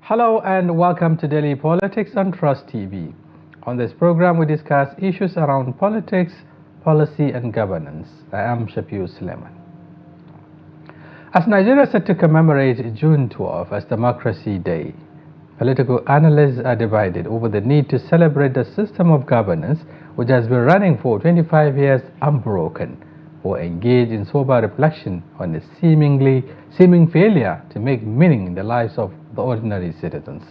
Hello and welcome to Daily Politics on Trust TV. On this program, we discuss issues around politics, policy and governance. I am Shafiu Suleiman. As Nigeria is set to commemorate June 12 as Democracy Day, political analysts are divided over the need to celebrate the system of governance which has been running for 25 years unbroken, or engage in sober reflection on the seeming failure to make meaning in the lives of the ordinary citizens.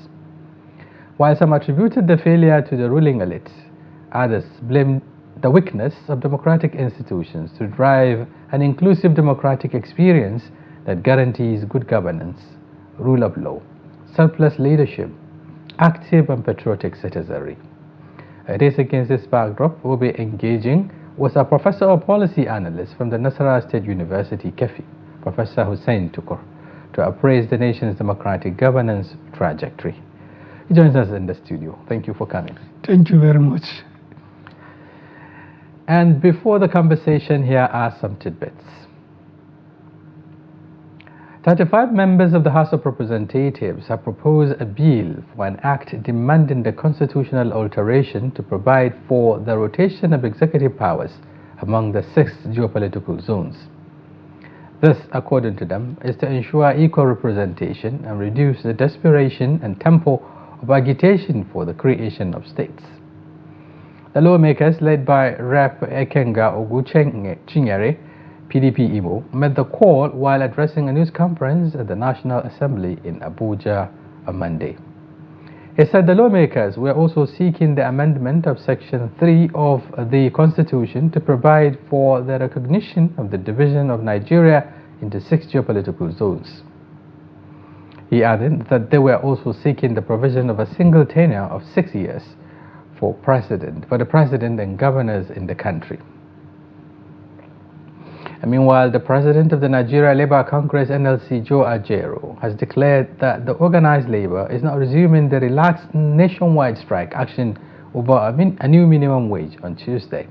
While some attributed the failure to the ruling elite, others blamed the weakness of democratic institutions to drive an inclusive democratic experience that guarantees good governance, rule of law, selfless leadership, active and patriotic citizenry. It is against this backdrop we'll be engaging with a professor of policy analyst from the Nasarawa State University, Kefi, Professor Hussain Tukur, to appraise the nation's democratic governance trajectory. He joins us in the studio. Thank you for coming. Thank you very much. And before the conversation, here are some tidbits. 35 members of the House of Representatives have proposed a bill for an act demanding the constitutional alteration to provide for the rotation of executive powers among the 6 geopolitical zones. This, according to them, is to ensure equal representation and reduce the desperation and tempo of agitation for the creation of states. The lawmakers, led by Rep. Ekenga Oguchinyere, PDP Imo, made the call while addressing a news conference at the National Assembly in Abuja on Monday. He said the lawmakers were also seeking the amendment of Section 3 of the Constitution to provide for the recognition of the division of Nigeria into 6 geopolitical zones. He added that they were also seeking the provision of a single tenure of 6 years for the president and governors in the country. And meanwhile, the president of the Nigeria Labour Congress, NLC, Joe Ajero, has declared that the organized labor is not resuming the relaxed nationwide strike action over a new minimum wage on Tuesday.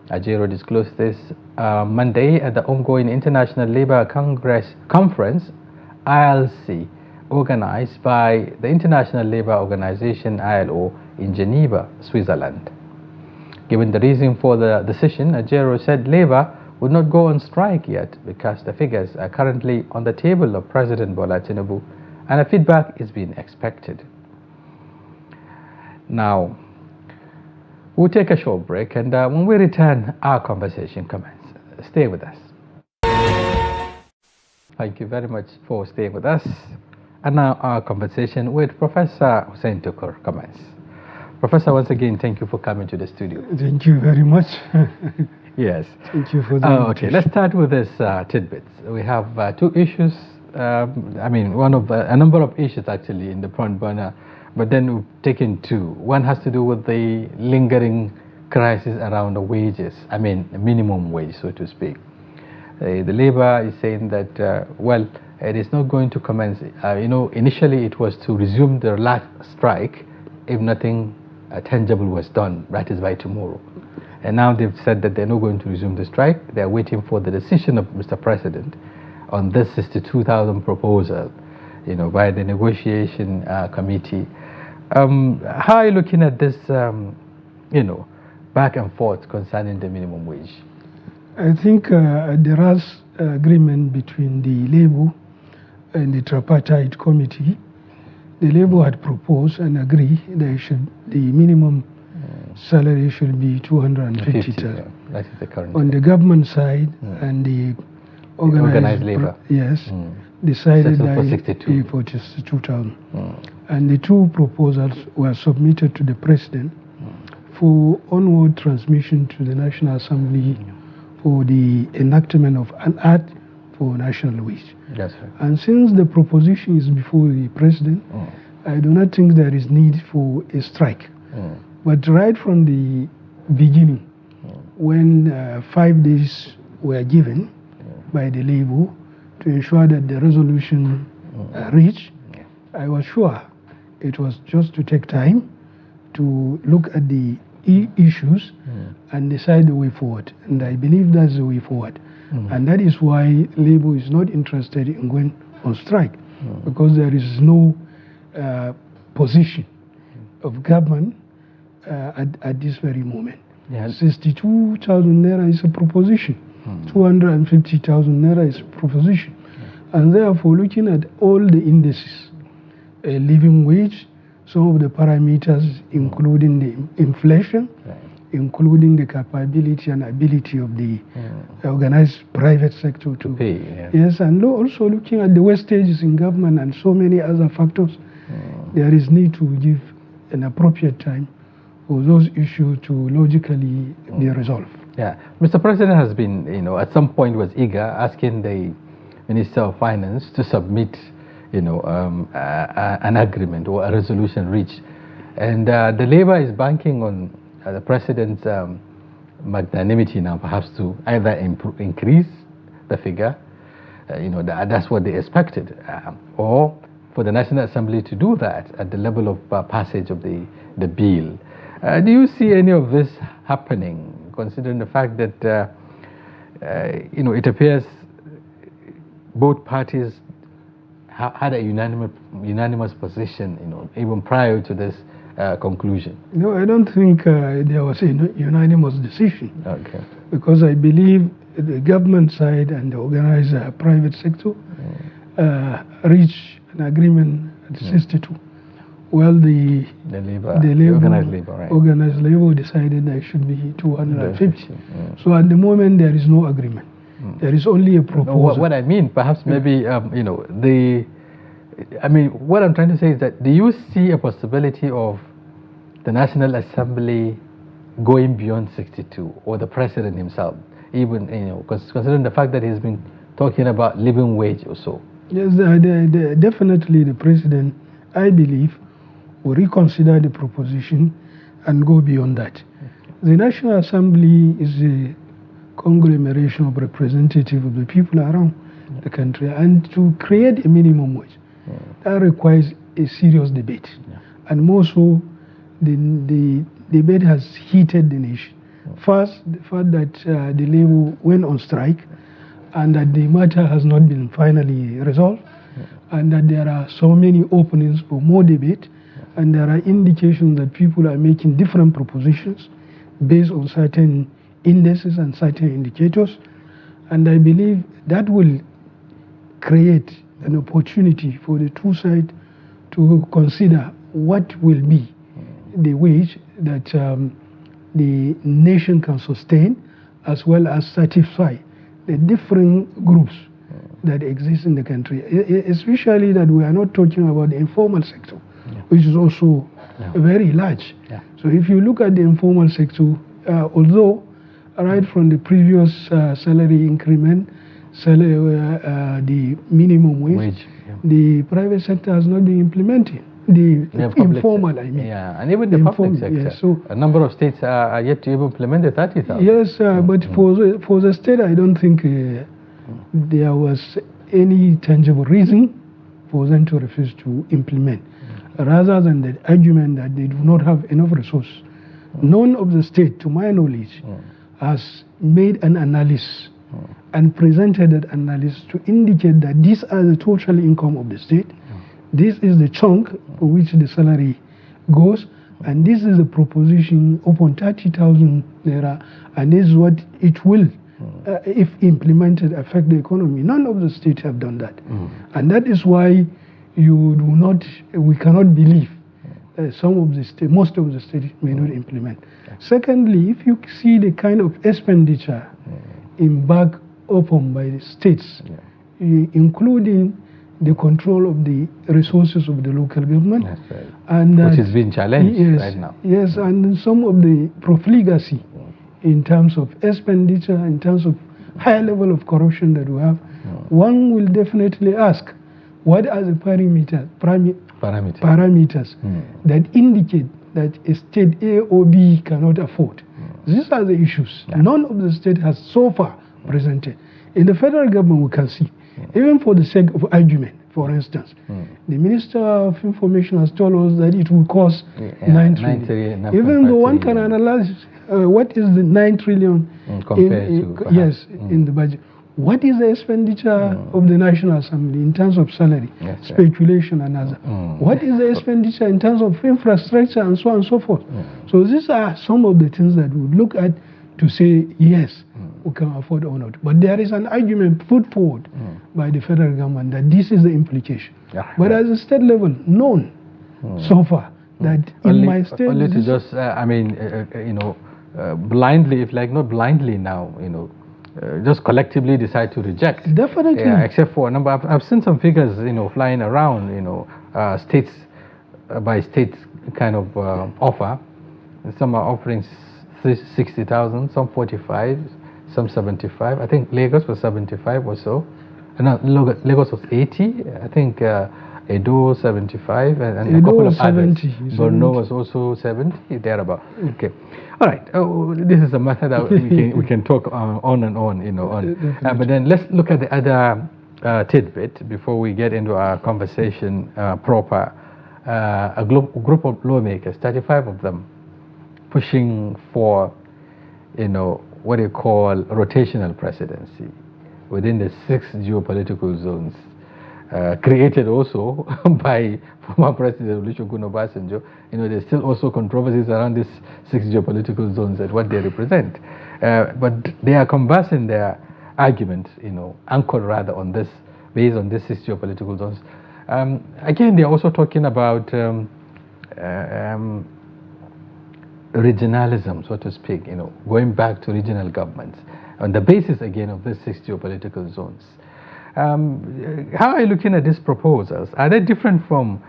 Ajero disclosed this Monday at the ongoing International Labour Conference, ILC, organized by the International Labour Organization, ILO, in Geneva, Switzerland. Given the reason for the decision, Ajero said labor would not go on strike yet because the figures are currently on the table of President Bola Tinubu and a feedback is being expected. Now, we'll take a short break, and when we return, our conversation commences. Stay with us. Thank you very much for staying with us. And now our conversation with Professor Hussain Tukur commences. Professor, once again, thank you for coming to the studio. Thank you very much. Yes. Thank you for that. Okay, let's start with this tidbits. We have 2 issues. I mean, a number of issues actually in the front burner, but then we've taken 2. One has to do with the lingering crisis around the wages. I mean, minimum wage, so to speak. The labor is saying that, well, it is not going to commence. Initially it was to resume the relaxed strike if nothing tangible was done, that is by tomorrow. And now they've said that they're not going to resume the strike. They're waiting for the decision of Mr. President on this 62,000 proposal, by the negotiation committee. How are you looking at this, back and forth concerning the minimum wage? I think there is agreement between the Labour and the tripartite committee. The Labour had proposed and agreed that the minimum salary should be 250,000. That is the current. On the government side and the organized labor, decided that for 62,000. And the 2 proposals were submitted to the president for onward transmission to the National Assembly for the enactment of an act for national wage. That's right. And since the proposition is before the president, I do not think there is need for a strike. But right from the beginning, when 5 days were given by the Labour to ensure that the resolution reached, I was sure it was just to take time to look at the issues and decide the way forward. And I believe that's the way forward. And that is why Labour is not interested in going on strike, because there is no position of government at this very moment. Yeah. 62,000 naira is a proposition. 250,000 naira is a proposition. And therefore, looking at all the indices, living wage, some of the parameters, including the inflation, including the capability and ability of the organized private sector to pay. Yes, and also looking at the wastages in government and so many other factors, there is need to give an appropriate time for those issues to logically be resolved. Yeah, Mr. President has been, at some point was eager, asking the Minister of Finance to submit, an agreement or a resolution reached, and the Labour is banking on the President's magnanimity now, perhaps to either increase the figure, that's what they expected, or for the National Assembly to do that at the level of passage of the bill. Do you see any of this happening, considering the fact that, it appears both parties had a unanimous position, even prior to this conclusion? No, I don't think there was a unanimous decision. Okay. Because I believe the government side and the organized private sector reached an agreement at 62. Well, the organized labor decided that it should be 250. So at the moment there is no agreement. There is only a proposal. No, what I mean, perhaps maybe, what I'm trying to say is that, do you see a possibility of the National Assembly going beyond 62, or the President himself, even, considering the fact that he's been talking about living wage or so? Yes, definitely the President, I believe, will reconsider the proposition and go beyond that. The National Assembly is a conglomeration of representatives of the people around the country, and to create a minimum wage, that requires a serious debate. And more so, the debate has heated the nation. First, the fact that the labor went on strike, and that the matter has not been finally resolved, and that there are so many openings for more debate, and there are indications that people are making different propositions based on certain indices and certain indicators. And I believe that will create an opportunity for the two sides to consider what will be the wage that the nation can sustain, as well as satisfy the different groups that exist in the country, especially that we are not talking about the informal sector, which is also very large. So if you look at the informal sector, although right from the previous salary increment, the minimum wage, the private sector has not been implementing. The informal, I mean. Yeah, and even the public sector. Yes, so a number of states are yet to implement the 30,000. Yes, but for the state, I don't think there was any tangible reason for them to refuse to implement, rather than the argument that they do not have enough resources. None of the state, to my knowledge, has made an analysis and presented that analysis to indicate that these are the total income of the state. This is the chunk for which the salary goes, and this is the proposition upon 30,000 naira, and this is what it will, if implemented, affect the economy. None of the states have done that, and that is why we cannot believe some of the states, most of the states may not implement. Secondly, if you see the kind of expenditure embarked upon by the states, including the control of the resources of the local government, and which is being challenged right now. Yes, and some of the profligacy in terms of expenditure, in terms of high level of corruption that we have, one will definitely ask, what are the parameters that indicate that a state A or B cannot afford? These are the issues. None of the state has so far presented. In the federal government, we can see, even for the sake of argument, for instance, the Minister of Information has told us that it will cost 9 trillion. Even though one can analyze what is the 9 trillion compared to in the budget. what is the expenditure of the National Assembly in terms of salary, speculation and other? What is the expenditure in terms of infrastructure and so on and so forth? So these are some of the things that we would look at to say, yes, we can afford or not. But there is an argument put forward by the federal government that this is the implication. But at the state level, none so far. That in my state... Only to just, blindly, if like not blindly now, just collectively decide to reject. Definitely. Except for a number, I've seen some figures, flying around, states by states kind of offer. Some are offering 60,000, some 45, some 75. I think Lagos was 75 or so. No, Lagos was 80. I think Edo 75 and a couple of 70, others. Borno was also 70, thereabout. Okay. All right. This is a matter that we can talk on and on, but then let's look at the other tidbit before we get into our conversation proper. A group of lawmakers, 35 of them, pushing for, what they call rotational presidency within the 6 geopolitical zones. Created also by former President Olusegun Obasanjo. There's still also controversies around these 6 geopolitical zones and what they represent. But they are conversing their argument, anchored rather on this, based on these 6 geopolitical zones. Again, they're also talking about regionalism, so to speak, going back to regional governments on the basis again of these 6 geopolitical zones. How are you looking at these proposals? Are they different from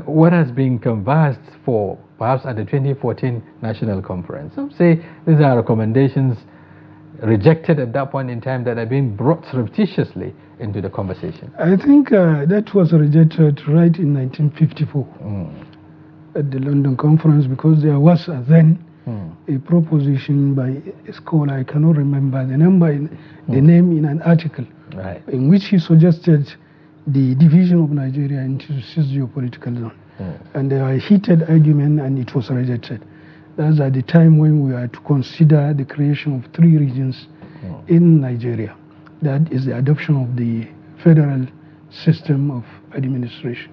what has been conversed for perhaps at the 2014 National Conference? Some say these are recommendations rejected at that point in time that have been brought surreptitiously into the conversation. I think that was rejected right in 1954 at the London Conference, because there was then a proposition by a scholar, I cannot remember the name in an article, in which he suggested the division of Nigeria into 6 geopolitical zones. And there was a heated argument and it was rejected. That's at the time when we are to consider the creation of 3 regions in Nigeria. That is the adoption of the federal system of administration.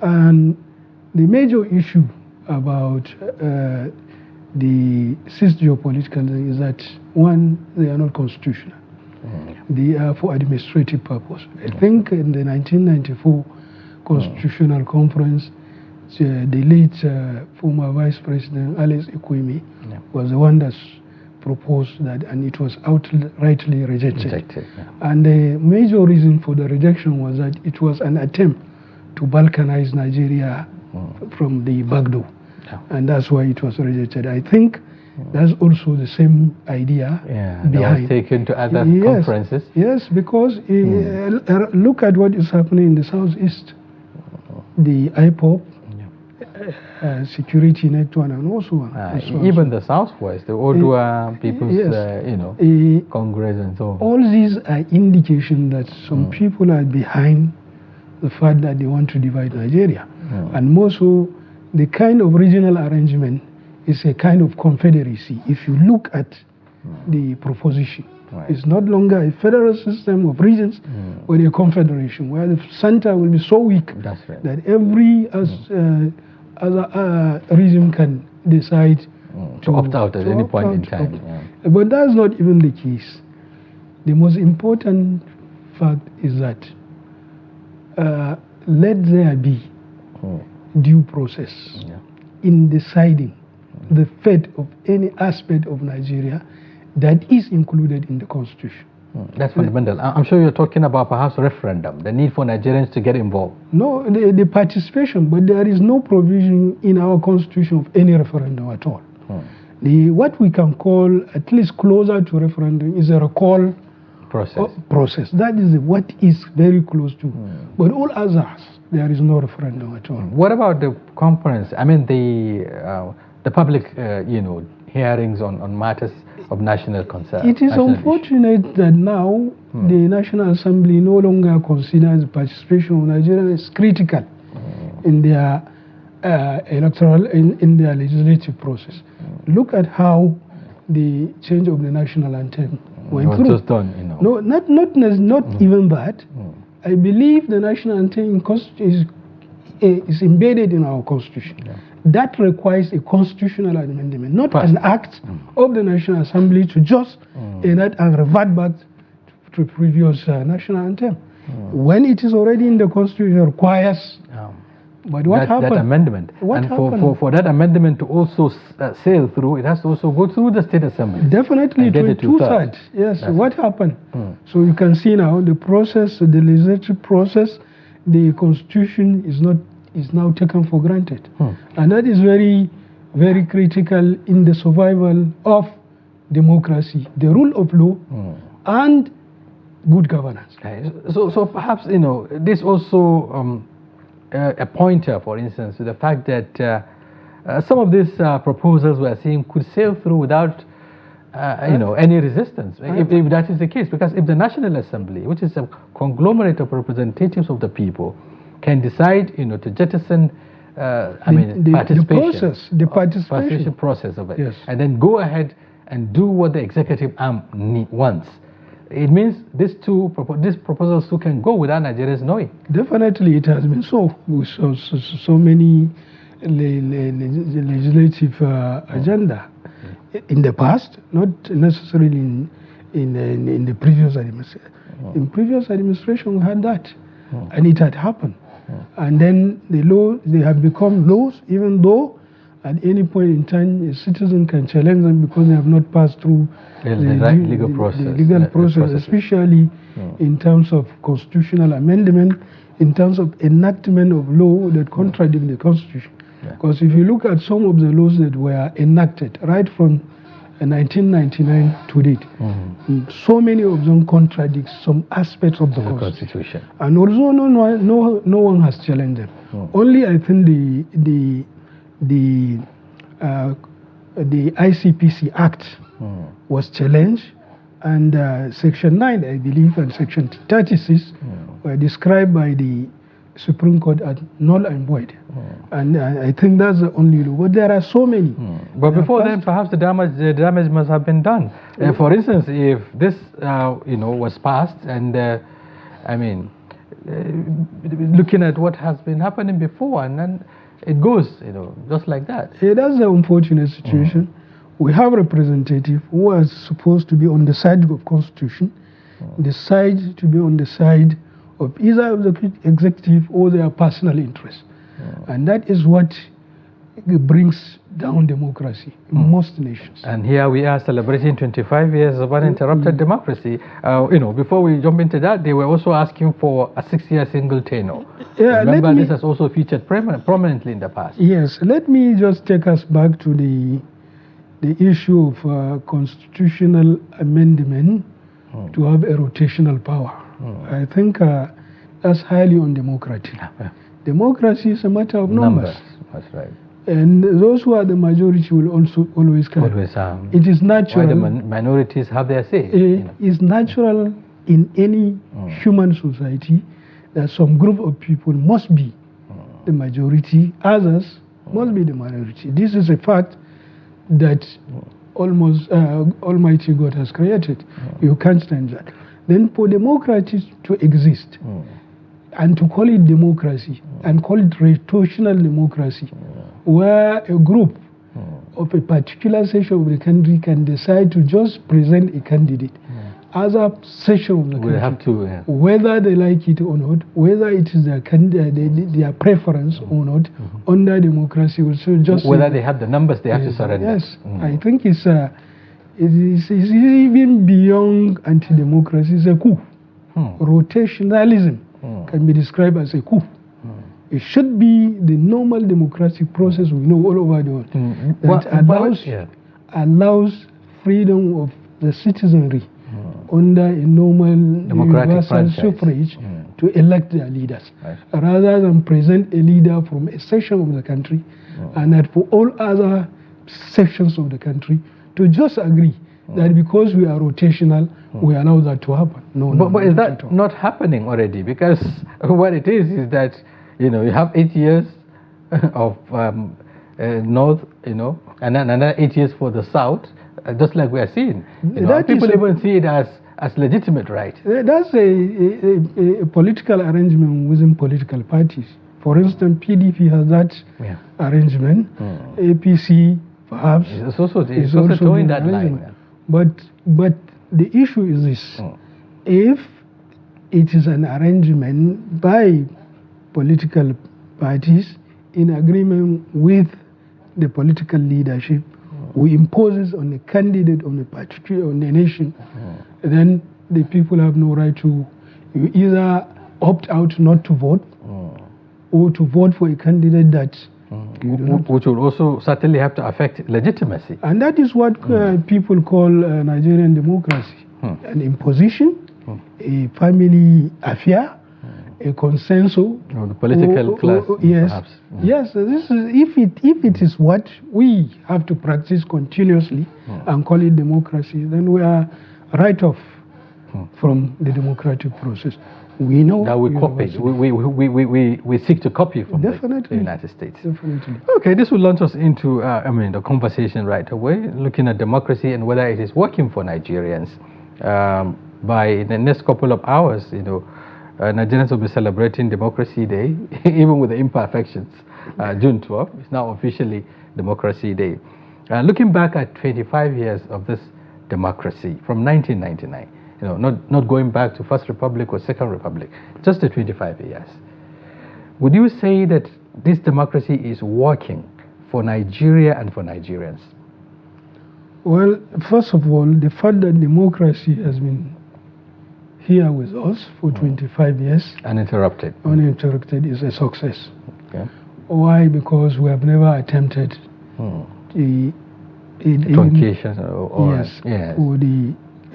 And the major issue about the 6 geopolitical zones is that, one, they are not constitutional. They are for administrative purpose. I think in the 1994 Constitutional Conference, the late former Vice President Alex Ekweme was the one that proposed that, and it was outrightly rejected. And the major reason for the rejection was that it was an attempt to balkanize Nigeria from the back door. And that's why it was rejected. I think that's also the same idea behind. That was taken to other conferences. Yes, because look at what is happening in the southeast. The IPOP, security network, and also even the southwest, the Odua People's Congress and so on. All these are indications that some people are behind the fact that they want to divide Nigeria. And more so, the kind of regional arrangement is a kind of confederacy. If you look at the proposition, it's not longer a federal system of regions, but a confederation where the center will be so weak that every other region can decide to opt out at any point in time. But that's not even the case. The most important fact is that let there be due process in deciding the fate of any aspect of Nigeria that is included in the Constitution. That's fundamental. I'm sure you're talking about perhaps referendum, the need for Nigerians to get involved. No, the participation, but there is no provision in our Constitution of any referendum at all. What we can call at least closer to referendum is a recall process. That is what is very close to. But all others, there is no referendum at all. What about the conference? I mean, the public, hearings on matters of national concern. It is unfortunate that now the National Assembly no longer considers the participation of Nigerians as critical in their electoral, in their legislative process. Look at how the change of the national anthem went through. Just done, No, not even that. I believe the national anthem is embedded in our constitution. Yeah. That requires a constitutional amendment, not First. an act of the National Assembly to just enact and revert back to previous national anthem. When it is already in the constitution, it requires. But what happened? That amendment. What happened? For that amendment to also sail through, it has to also go through the state assembly. Definitely, to two-thirds. Yes. That's what happened? So you can see now the process, the legislative process, the constitution is now taken for granted, and that is very, very critical in the survival of democracy, the rule of law, and good governance. Okay. So perhaps this also. A pointer, for instance, to the fact that some of these proposals we are seeing could sail through without, any resistance, if that is the case. Because if the National Assembly, which is a conglomerate of representatives of the people, can decide, to jettison, participation, the participation process of it, yes. and then go ahead and do what the executive arm wants. It means these proposals too can go without Nigerians knowing. Definitely, it has been so. So many legislative agenda in the past, not necessarily in the previous administration. In previous administration, we had that, and it had happened. And then they have become laws, even though at any point in time a citizen can challenge them because they have not passed through the legal process, especially in terms of constitutional amendment, in terms of enactment of law that contradict the constitution. Because if you look at some of the laws that were enacted right from 1999 to date, so many of them contradict some aspects of the constitution. And also no one has challenged them. Only I think the ICPC Act was challenged, and Section 9, I believe, and Section 36 were described by the Supreme Court as null and void. And I think that's the only law. But there are so many. But before then, perhaps the damage must have been done. For instance, if this was passed, and looking at what has been happening before, and then it goes, just like that. That's the unfortunate situation. We have representatives who are supposed to be on the side of Constitution, decide to be on the side of either of the executive or their personal interests. And that is what brings down democracy in most nations. And here we are celebrating 25 years of uninterrupted democracy. Before we jump into that, they were also asking for a 6-year single tenure. Remember, this has also featured prominently in the past. Yes, let me just take us back to the issue of constitutional amendment to have a rotational power. I think that's highly undemocratic. Democracy is a matter of numbers. That's right. And those who are the majority will also always come. It is natural. Why the minorities have their say. It's natural in any human society that some group of people must be the majority, others must be the minority. This is a fact that almost Almighty God has created. You can't change that. Then for democracy to exist, and to call it democracy, and call it rotational democracy, where a group of a particular section of the country can decide to just present a candidate, other section of the country, have to, whether they like it or not, whether it is their preference or not, under democracy also just whether they have the numbers they have to surrender. Yes, I think it's even beyond anti-democracy. It's a coup. Rotationalism can be described as a coup. It should be the normal democratic process we know all over the world that allows freedom of the citizenry under a normal universal suffrage to elect their leaders, rather than present a leader from a section of the country and that for all other sections of the country to just agree that because we are rotational, we allow that to happen. But is that not happening already? Because what it is that you have 8 years of North, and then another 8 years for the South. just like we are seeing. People even see it as legitimate, right? That's a political arrangement within political parties. For instance, PDP has that arrangement. APC perhaps is also doing that line. But the issue is this: if it is an arrangement by political parties in agreement with the political leadership, who imposes on the candidate on the party, on the nation, then the people have no right to either opt out not to vote or to vote for a candidate that which will also certainly have to affect legitimacy. And that is what people call Nigerian democracy. An imposition, a family affair, a consensus. The political class, yes, perhaps. Yes, this is, if it is what we have to practice continuously and call it democracy, then we are right off from the democratic process. We know that we copy. We seek to copy from the United States. Definitely. Okay, this will launch us into the conversation right away, looking at democracy and whether it is working for Nigerians. By the next couple of hours, Nigerians will be celebrating Democracy Day, even with the imperfections. June 12th is now officially Democracy Day. Looking back at 25 years of this democracy from 1999. Not going back to First Republic or Second Republic, just the 25 years. Would you say that this democracy is working for Nigeria and for Nigerians? Well, first of all, the fact that democracy has been here with us for 25 years, uninterrupted, is a success. Okay. Why? Because we have never attempted the truncation or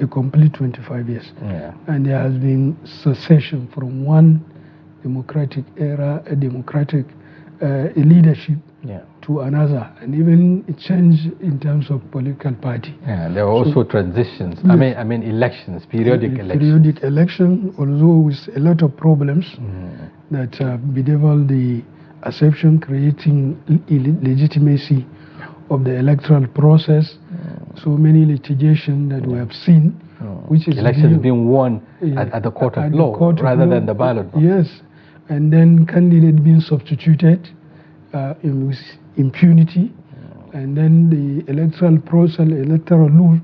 a complete 25 years. Yeah. And there has been succession from one democratic era, a democratic leadership to another, and even a change in terms of political party. Yeah, there were also transitions. Yes. I mean elections, periodic elections. Periodic election, although with a lot of problems that bedevil the acceptance, creating illegitimacy of the electoral process. So many litigation that we have seen, which is elections being won at the court of law rather than the ballot box. Yes, and then candidate being substituted with impunity, and then the electoral process, electoral law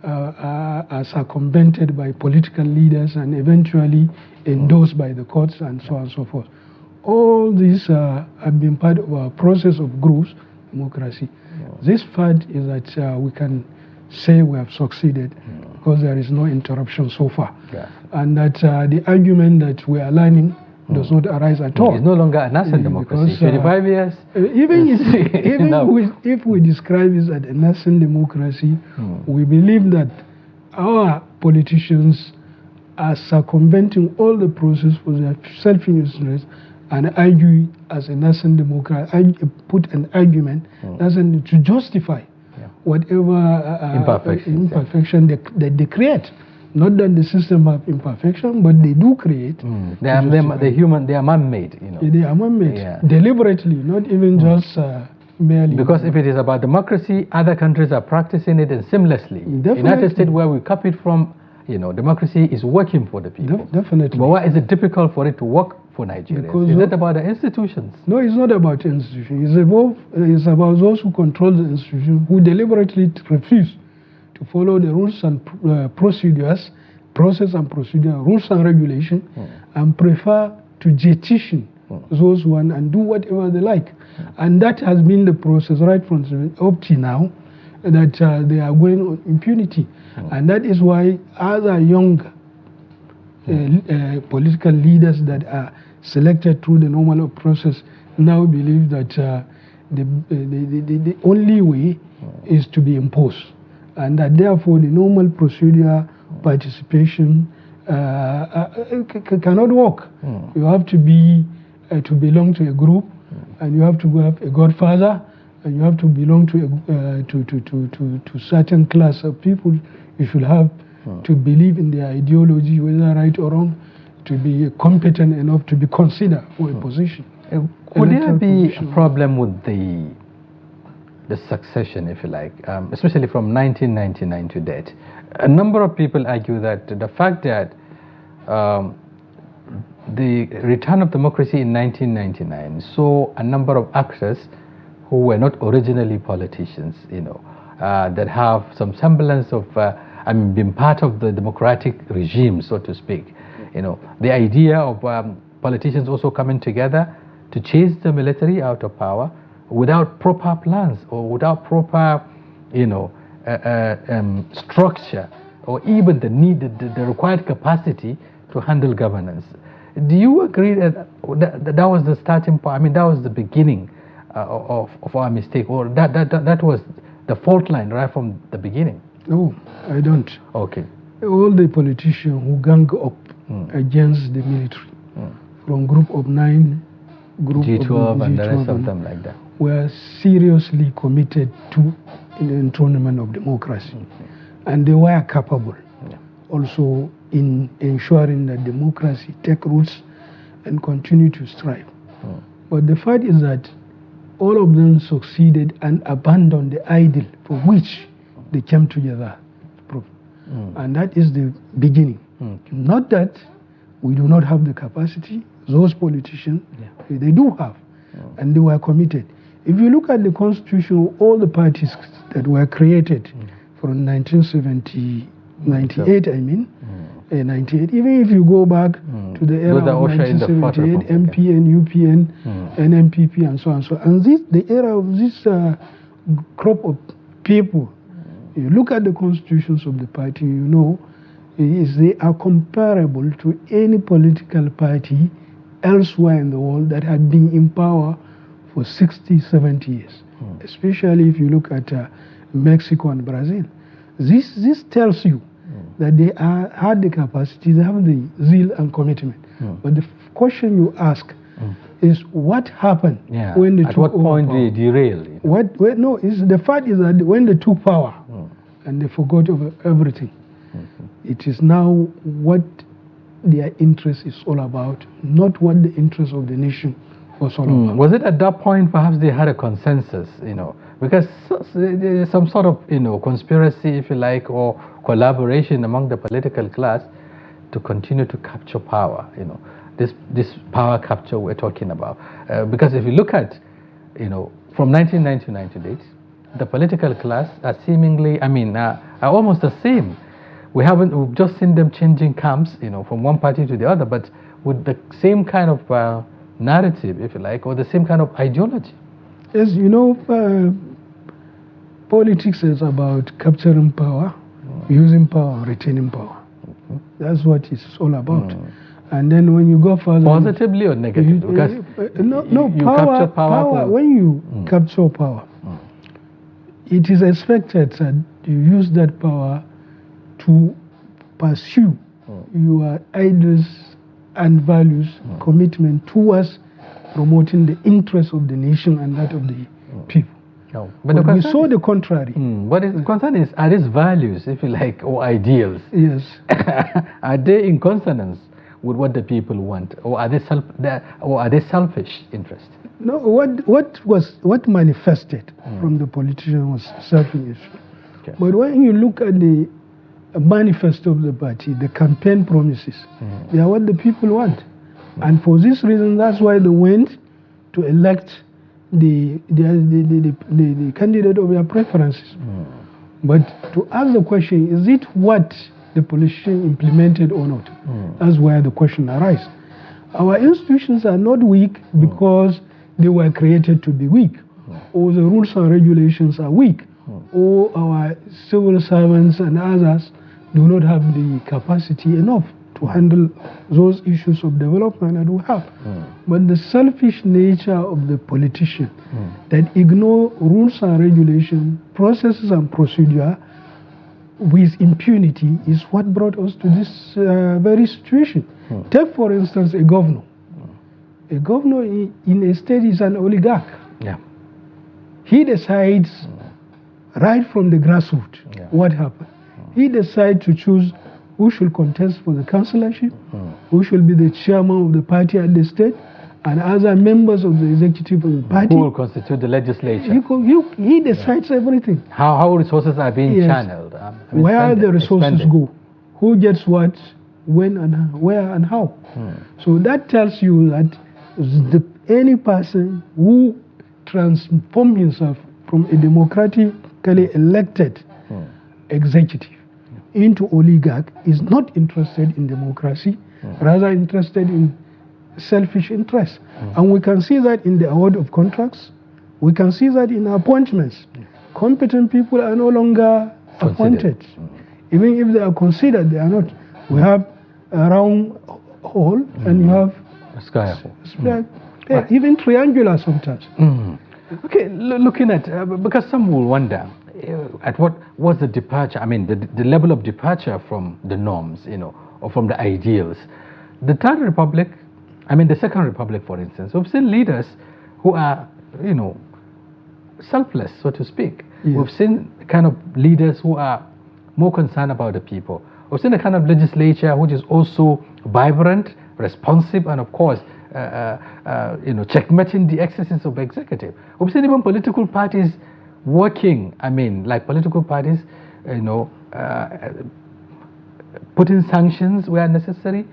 are circumvented by political leaders and eventually endorsed by the courts and so on and so forth. All these have been part of our process of growth, democracy. This fact is that we can say we have succeeded because there is no interruption so far. Yeah. And that the argument that we are learning does not arise at all. It's no longer a nascent democracy. 25 years. If we describe it as a nascent democracy, we believe that our politicians are circumventing all the process for their self-interest and argue as a nascent democracy, put an argument to justify whatever imperfection they create. Not that the system have imperfection, but they do create. They are man-made. They are man-made, deliberately, not even just merely. Because if it is about democracy, other countries are practicing it and seamlessly. Definitely. United States, where we copied from, democracy is working for the people. Definitely. But why is it difficult for it to work for Nigeria? Is it about the institutions? No, it's not about institutions. It's about those who control the institutions, who deliberately refuse to follow the rules and procedures, process and procedure, rules and regulation, and prefer to jettison those one and do whatever they like. And that has been the process right from up to now, that they are going on impunity. And that is why other young political leaders that are selected through the normal process now believe that the only way is to be imposed. And that therefore the normal procedure, participation cannot work. You have to be to belong to a group, and you have to have a godfather, and you have to belong to certain class of people. You should have to believe in their ideology, whether right or wrong, to be competent enough to be considered for a position. Could there be a problem with the the succession, if you like, especially from 1999 to date. A number of people argue that the fact that the return of democracy in 1999 saw a number of actors who were not originally politicians, that have some semblance of, being part of the democratic regime, so to speak. The idea of politicians also coming together to chase the military out of power without proper plans or without proper, structure or even the required capacity to handle governance. Do you agree that that was the starting point? That was the beginning of our mistake, or that was the fault line right from the beginning? No, I don't. Okay. All the politicians who gang up against the military, from group of 9, group G12 of and the rest G12 of them like that, were seriously committed to the enthronement of democracy. And they were capable also in ensuring that democracy take roots and continue to strive. But the fact is that all of them succeeded and abandoned the ideal for which they came together. Prof. And that is the beginning. Not that we do not have the capacity. Those politicians, they do have, and they were committed. If you look at the constitution, all the parties that were created from 1998, 98, even if you go back to the era of 1978, MPN, UPN, and MPP, and so on. And the era of this crop of people, you look at the constitutions of the party, they are comparable to any political party elsewhere in the world that had been in power for 60, 70 years, especially if you look at Mexico and Brazil. This tells you that they had the capacity, they have the zeal and commitment. But the question you ask is what happened when they took over? At what point they derailed? The fact is that when they took power and they forgot everything, it is now what their interest is all about, not what the interest of the nation was all about. Was it at that point perhaps they had a consensus, because there is some sort of, conspiracy, if you like, or collaboration among the political class to continue to capture power, this power capture we're talking about. Because if you look at, from 1999 to date, the political class are seemingly, are almost the same. We've just seen them changing camps, from one party to the other, but with the same kind of narrative, if you like, or the same kind of ideology. Yes, politics is about capturing power, using power, retaining power. That's what it's all about. And then when you go further... Positively or negatively? Because you capture power. When you capture power, it is expected that you use that power to pursue your ideals and values, commitment towards promoting the interests of the nation and that of the people. But we saw the contrary. What is the concern is, are these values, if you like, or ideals? Yes. Are they in consonance with what the people want, or are they selfish interest? No. What manifested from the politician was selfish. But when you look at the manifesto of the party, the campaign promises, they are what the people want. And for this reason, that's why they went to elect the candidate of their preferences. But to ask the question, is it what the politician implemented or not? That's where the question arises. Our institutions are not weak because they were created to be weak, or the rules and regulations are weak, or our civil servants and others do not have the capacity enough to handle those issues of development that we have. But the selfish nature of the politician that ignore rules and regulations, processes and procedure with impunity is what brought us to this very situation. Take, for instance, a governor. A governor in a state is an oligarch. He decides right from the grassroots what happened. He decides to choose who should contest for the councillorship, who should be the chairman of the party at the state, and other members of the executive party. Who will constitute the legislature? He decides everything. How resources are being channeled? Where the resources go, who gets what, when and where and how. So that tells you that any person who transforms himself from a democratically elected executive into oligarch is not interested in democracy, rather interested in selfish interests. And we can see that in the award of contracts. We can see that in appointments. Competent people are no longer appointed. Even if they are considered, they are not. We have a round hole and you have a square hole. Even triangular sometimes. Okay, looking at, because some will wonder, at what was the departure, I mean, the level of departure from the norms, or from the ideals. The Third Republic, the Second Republic, for instance, we've seen leaders who are, selfless, so to speak. Yes. We've seen kind of leaders who are more concerned about the people. We've seen a kind of legislature which is also vibrant, responsive, and of course, checkmating the excesses of executive. We've seen even political parties working, like political parties, putting sanctions where necessary,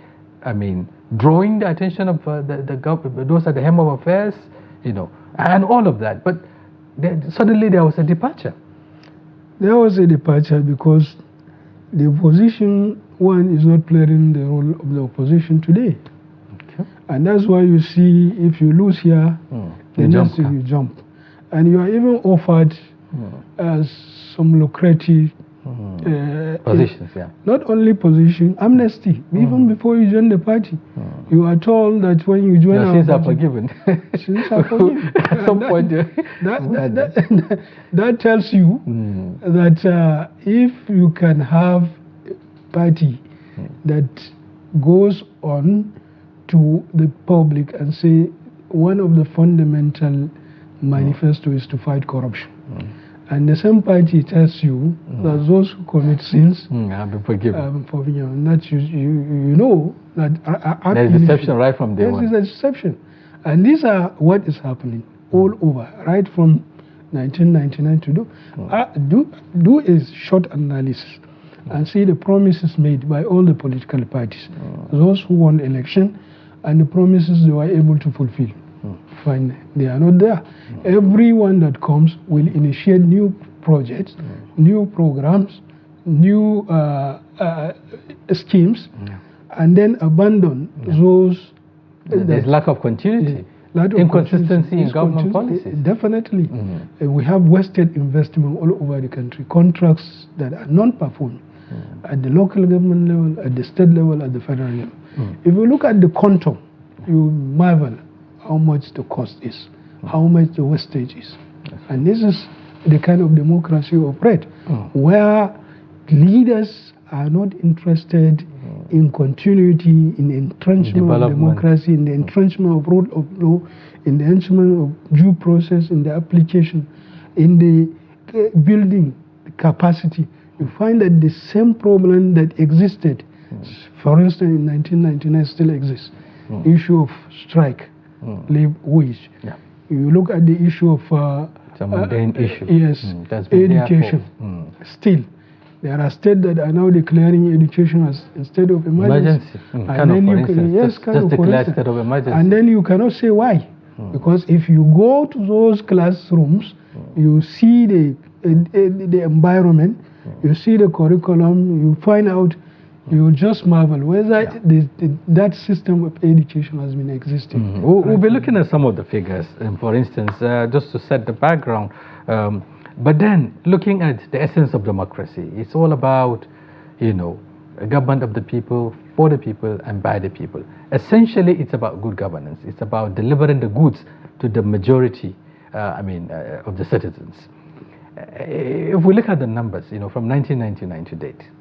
drawing the attention of the government, those at the helm of affairs, and all of that. But suddenly there was a departure. There was a departure because the opposition, one, is not playing the role of the opposition today. Okay. And that's why you see, if you lose here, the next thing you jump. And you are even offered some lucrative positions, not only position, amnesty. Even before you join the party, you are told that when you join sins are forgiven. Sins are forgiven. At some point, that tells you that if you can have a party that goes on to the public and say one of the fundamental manifesto is to fight corruption. And the same party tells you that those who commit sins have been forgiven. That you know that there's deception right from day one. There is a deception, and these are what is happening all over, right from 1999 to do a short analysis and see the promises made by all the political parties, those who won the election, and the promises they were able to fulfill. Fine, they are not there. Everyone that comes will initiate new projects, new programs, new schemes, and then abandon those. There's lack of continuity, inconsistency in government policies. Definitely. We have wasted investment all over the country, contracts that are non-performed at the local government level, at the state level, at the federal level. If you look at the quantum, you marvel how much the cost is, how much the wastage is. And this is the kind of democracy we operate, where leaders are not interested in continuity, in entrenchment of democracy, in the entrenchment of rule of law, in the entrenchment of due process, in the application, in the building capacity. You find that the same problem that existed, for instance, in 1999 still exists. Issue of strike. Live wage. You look at the issue of some mundane issue. Yes, education. Still, there are states that are now declaring education as instead of emergency. And then you can just declare state of emergency. And then you cannot say why, because if you go to those classrooms, you see the environment, you see the curriculum, you find out. You just marvel whether that system of education has been existing. We'll be looking at some of the figures, for instance, just to set the background. But then, looking at the essence of democracy, it's all about, a government of the people, for the people, and by the people. Essentially, it's about good governance. It's about delivering the goods to the majority, of the citizens. If we look at the numbers, from 1999 to date,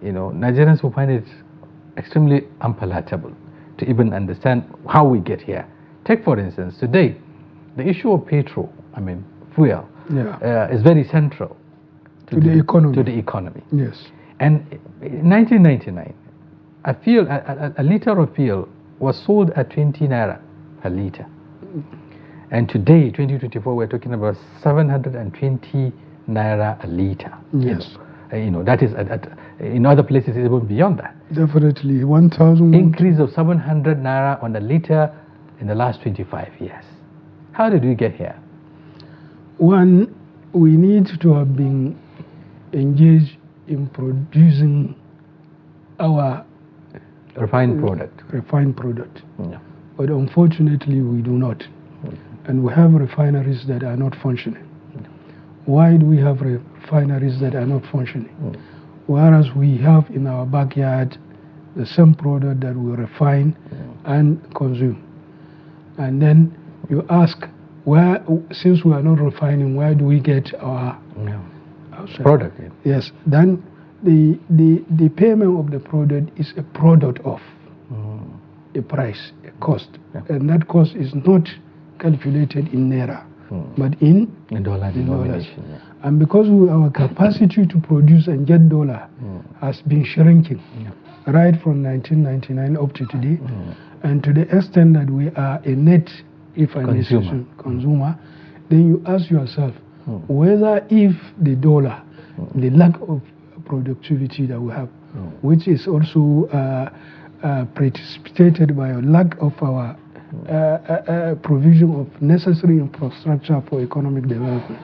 Nigerians will find it extremely unpalatable to even understand how we get here. Take, for instance, today, the issue of petrol, fuel, is very central to the economy. Yes. And in 1999, a liter of fuel was sold at 20 naira. a liter. And today, 2024, we're talking about 720 naira a liter. Yes. That is in other places it's even beyond that. Definitely 1,000. Increase of 700 naira on a liter in the last 25 years. How did we get here? One, we need to have been engaged in producing our refined product. Yeah. But unfortunately, we do not. And we have refineries that are not functioning. Why do we have refineries that are not functioning? Whereas we have in our backyard the same product that we refine and consume. And then you ask, since we are not refining, where do we get our product? Yes. Then the payment of the product is a product of a price, a cost. And that cost is not calculated in naira, but in dollar denomination. And because our capacity to produce and get dollar has been shrinking right from 1999 up to today, and to the extent that we are a net, if I may say so, consumer, then you ask yourself whether if the dollar, the lack of productivity that we have, which is also precipitated by a lack of our provision of necessary infrastructure for economic development.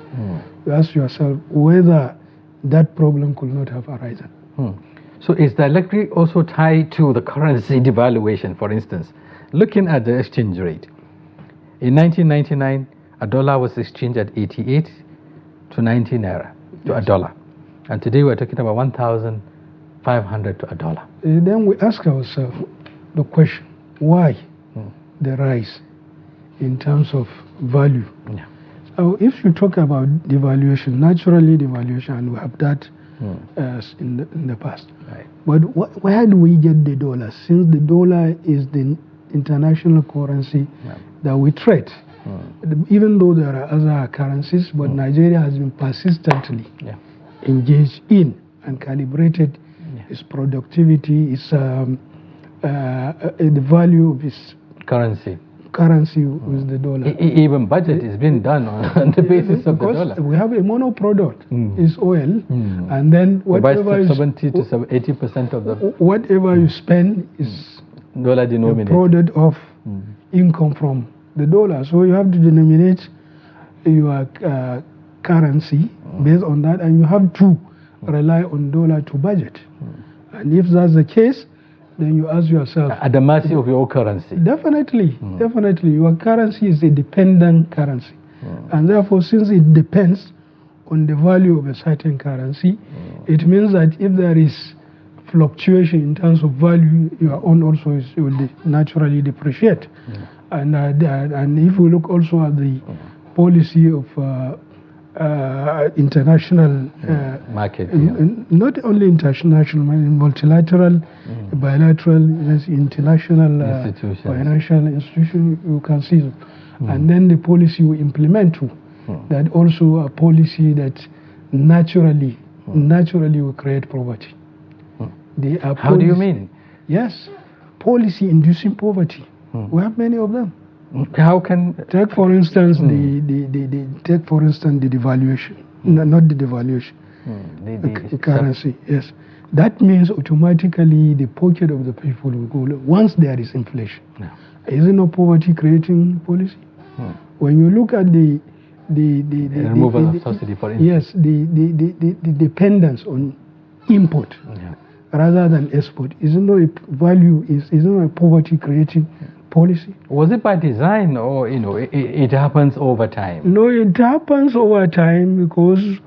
You ask yourself whether that problem could not have arisen. So is the electric also tied to the currency devaluation? For instance, looking at the exchange rate, in 1999, a dollar was exchanged at 88 to 90 naira to a dollar. And today we're talking about 1,500 to a dollar. Then we ask ourselves the question, why the rise in terms of value? So if you talk about devaluation, naturally devaluation, and we have that in the past. But where do we get the dollar? Since the dollar is the international currency that we trade, even though there are other currencies, but Nigeria has been persistently engaged in and calibrated its productivity, its the value of its currency with the dollar. Even budget is being done on the basis of the dollar. We have a mono product, is oil, and then whatever 70 to 80% of the whatever you spend is dollar denominated. The product of income from the dollar. So you have to denominate your currency based on that, and you have to rely on dollar to budget. And if that's the case, then you ask yourself, at the mercy of your currency. Definitely. Your currency is a dependent currency. And therefore, since it depends on the value of a certain currency, it means that if there is fluctuation in terms of value, your own also will naturally depreciate. And if we look also at the policy of international market, not only international, multilateral, bilateral, international financial institution, you can see them. And then the policy we implement too, that also a policy that naturally will create poverty. How do you mean? Yes, policy inducing poverty. We have many of them. How can take for instance the devaluation, not the devaluation, the currency. Yes, that means automatically the pocket of the people will go once there is inflation. Is it not poverty creating policy? When you look at the removal of subsidy, for instance. Yes, the dependence on import rather than export, isn't not a value, isn't not a poverty creating policy. Was it by design, or it happens over time? No, it happens over time because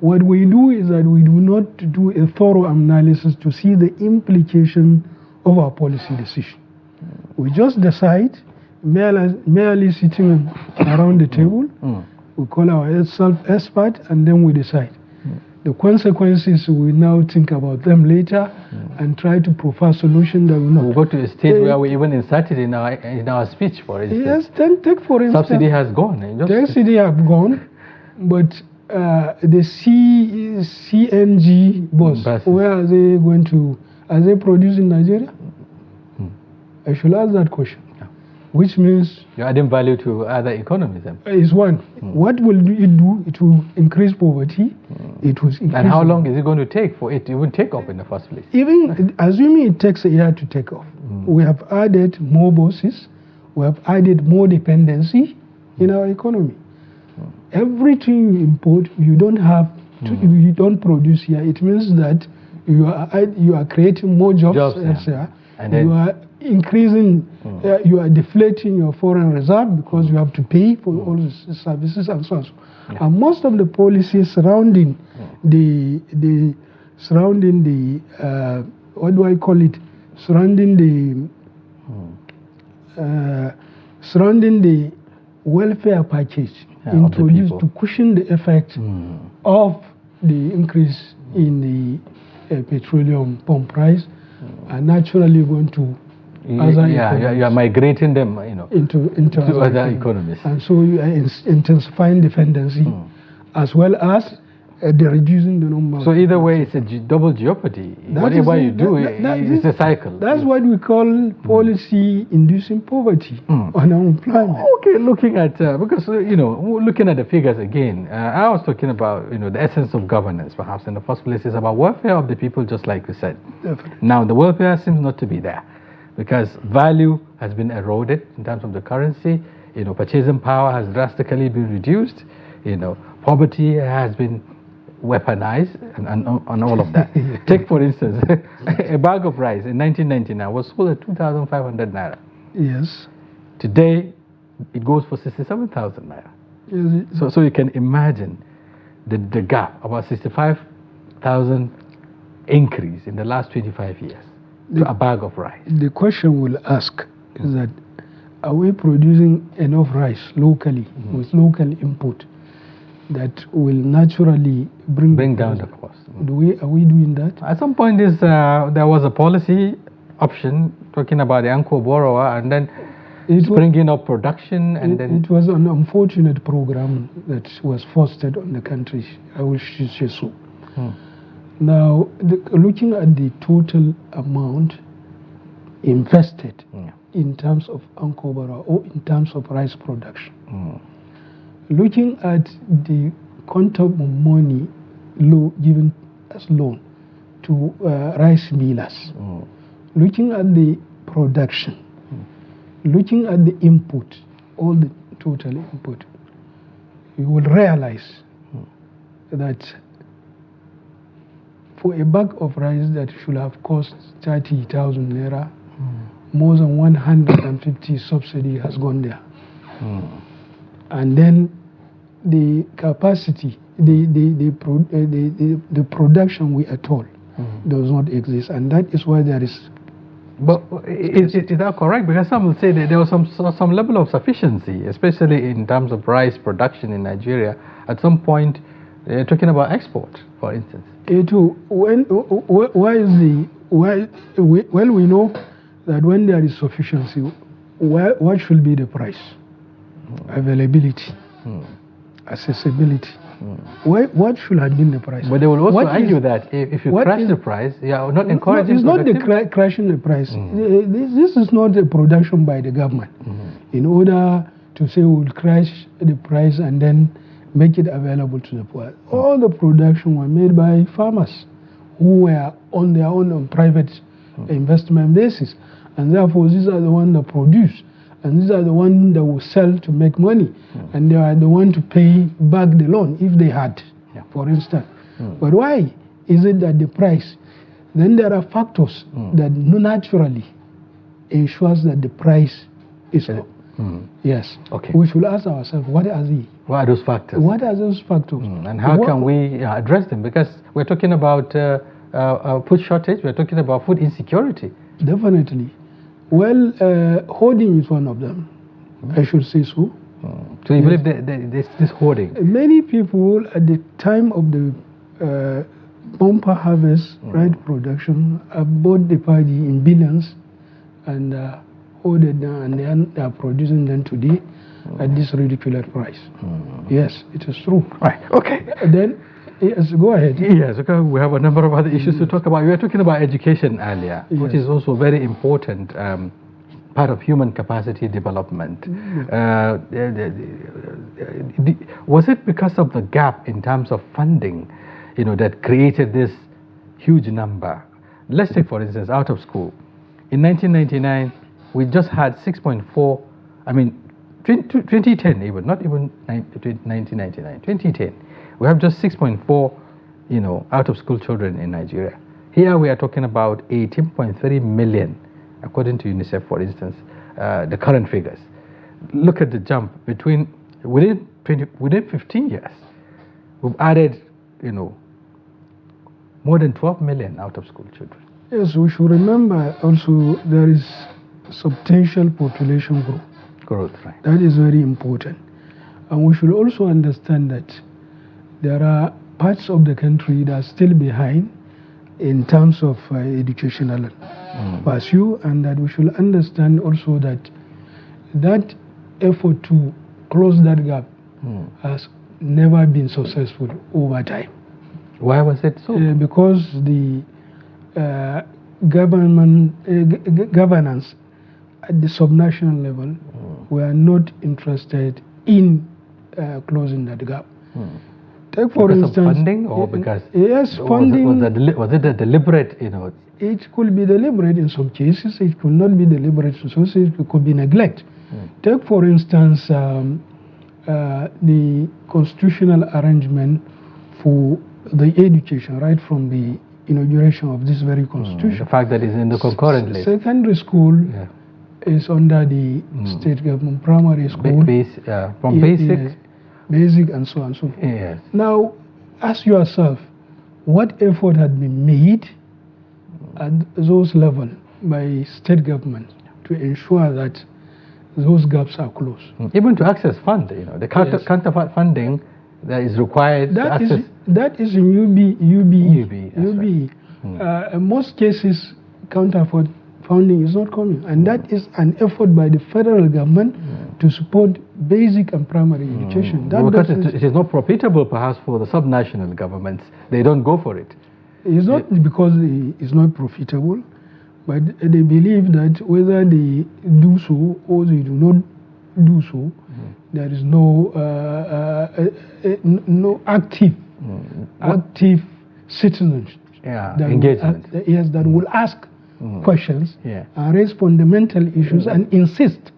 what we do is that we do not do a thorough analysis to see the implication of our policy decision. We just decide, merely sitting around the table, we call ourselves expert, and then we decide. The consequences, we now think about them later and try to provide solutions that will not. We'll go to a stage where we even insert it in our speech, for instance. Yes, then take for instance. Subsidy has gone. Subsidy have gone, but the CNG bus, where are they going to? Are they produced in Nigeria? I should ask that question. which means you're adding value to other economies. Is one. What will it do? It will increase poverty. It will increase. And how long is it going to take for it to even take off in the first place? Even assuming it takes a year to take off, we have added more bosses, we have added more dependency in our economy. Everything you import, you don't have to, you don't produce here. It means that you are creating more jobs elsewhere. And then you are increasing, you are deflating your foreign reserve because you have to pay for all the services and so on. And most of the policies surrounding what do I call it? Surrounding the welfare package introduced to cushion the effect of the increase in the petroleum pump price are naturally going to other economies. You are migrating them, into other economies. And so you are intensifying dependency as well as reducing the number. So either way, it's a double jeopardy. Whatever you do, it's a cycle. That's what we call policy-inducing poverty and unemployment. Okay, looking at because looking at the figures again, I was talking about the essence of governance. Perhaps in the first place, is about welfare of the people, just like you said. Definitely. Now the welfare seems not to be there because value has been eroded in terms of the currency. Purchasing power has drastically been reduced. Poverty has been weaponized and all of that. Take for instance, a bag of rice in 1999 was sold at 2,500 naira. Yes. Today, it goes for 67,000 naira. Yes. So you can imagine the gap, about 65,000 increase in the last 25 years to a bag of rice. The question we'll ask is that, are we producing enough rice locally with local input that will naturally bring down the cost? Are we doing that? At some point, there was a policy option talking about the anchor borrower and then bringing up production. It was an unfortunate program that was fostered on the country. I will say so. Now, looking at the total amount invested in terms of anchor borrower or in terms of rice production, looking at the quantum of money given as loan to rice millers, looking at the production, looking at the input, all the total input, you will realize that for a bag of rice that should have cost 30,000 naira, more than 150 subsidy has gone there. And then the capacity, the production we are told does not exist, and that is why there is. But is that correct? Because some will say that there was some level of sufficiency, especially in terms of rice production in Nigeria. At some point, they're talking about export, for instance. We know that when there is sufficiency, what should be the price? Availability. Accessibility. What should have been the price? But they will also argue that if you crash the price, you are not encouraging. It's not the crashing the price. This is not a production by the government. In order to say we'll crash the price and then make it available to the poor. All the production were made by farmers who were on their own on private investment basis, and therefore these are the ones that produce. And these are the ones that will sell to make money. And they are the ones to pay back the loan if they had, for instance. But why is it that the price? Then there are factors that naturally ensures that the price is up. Yes. Okay. We should ask ourselves, what are they? What are those factors? What are those factors? And how can we address them? Because we're talking about food shortage, we're talking about food insecurity. Definitely. Well, hoarding is one of them. I should say so. So you believe that there's this hoarding? Many people at the time of the bumper harvest, right production, bought the paddy in billions and hoarded them, and they are producing them today at this ridiculous price. Yes, it is true. Right. Okay. Then, yes, go ahead. Yes, okay. We have a number of other issues to talk about. We were talking about education earlier, which is also very important part of human capacity development. Was it because of the gap in terms of funding, that created this huge number? Let's take, for instance, out of school. In 1999, we just had 6.4, 2010 even, not even 1999, 2010, we have just 6.4, out of school children in Nigeria. Here we are talking about 18.3 million, according to UNICEF, for instance, the current figures. Look at the jump within 15 years, we've added, more than 12 million out of school children. Yes, we should remember also there is substantial population growth. Right. That is very important. And we should also understand that there are parts of the country that are still behind in terms of educational pursuit, and that we should understand also that effort to close that gap has never been successful over time. Why was it so? Because the governance at the subnational level were not interested in closing that gap. Take for because instance, of funding, or because funding. Was it a deliberate? It could be deliberate in some cases. It could not be deliberate in some cases. It could be neglect. Take for instance the constitutional arrangement for the education right from the inauguration of this very constitution. The fact that it's in the concurrent list. Secondary school is under the state government. Primary school from basic. Basic and so on and so forth. Yes. Now, ask yourself, what effort had been made at those levels by state government to ensure that those gaps are closed? Even to access fund, the counterpart funding that is required to access. That is in UBE. Right. In most cases, counterpart funding is not coming, and that is an effort by the federal government to support basic and primary education. Because it is not profitable perhaps for the subnational governments. They don't go for it. It's not because it's not profitable, but they believe that whether they do so or they do not do so, there is no active citizens engagement. That will ask questions and raise fundamental issues and insist.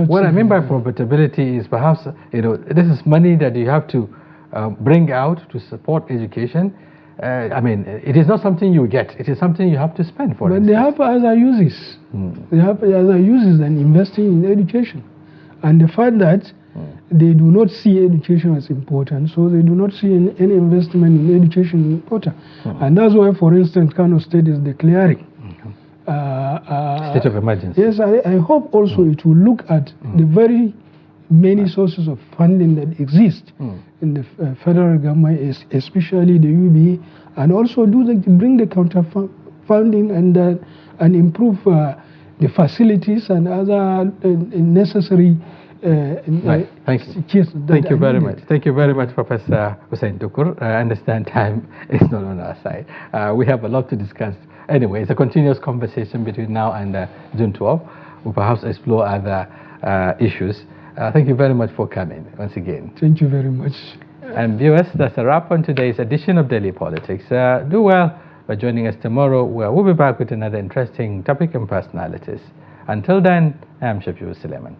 What I mean by profitability is perhaps, this is money that you have to bring out to support education. It is not something you get. It is something you have to spend for. But they have other uses. They have other uses than investing in education. And the fact that they do not see education as important, so they do not see any investment in education important. And that's why, for instance, Kano State is declaring state of emergency. Yes, I hope also it will look at the very many sources of funding that exist in the federal government, especially the UBE, and also bring the counter funding and improve the facilities and other necessary. Right. Thank you very much. Thank you very much, Professor Hussain Tukur. I understand time is not on our side. We have a lot to discuss. Anyway, it's a continuous conversation between now and June 12. We'll perhaps explore other issues. Thank you very much for coming once again. Thank you very much. And viewers, that's a wrap on today's edition of Daily Politics. Do well by joining us tomorrow, where we'll be back with another interesting topic and personalities. Until then, I'm Shafiur Suleiman.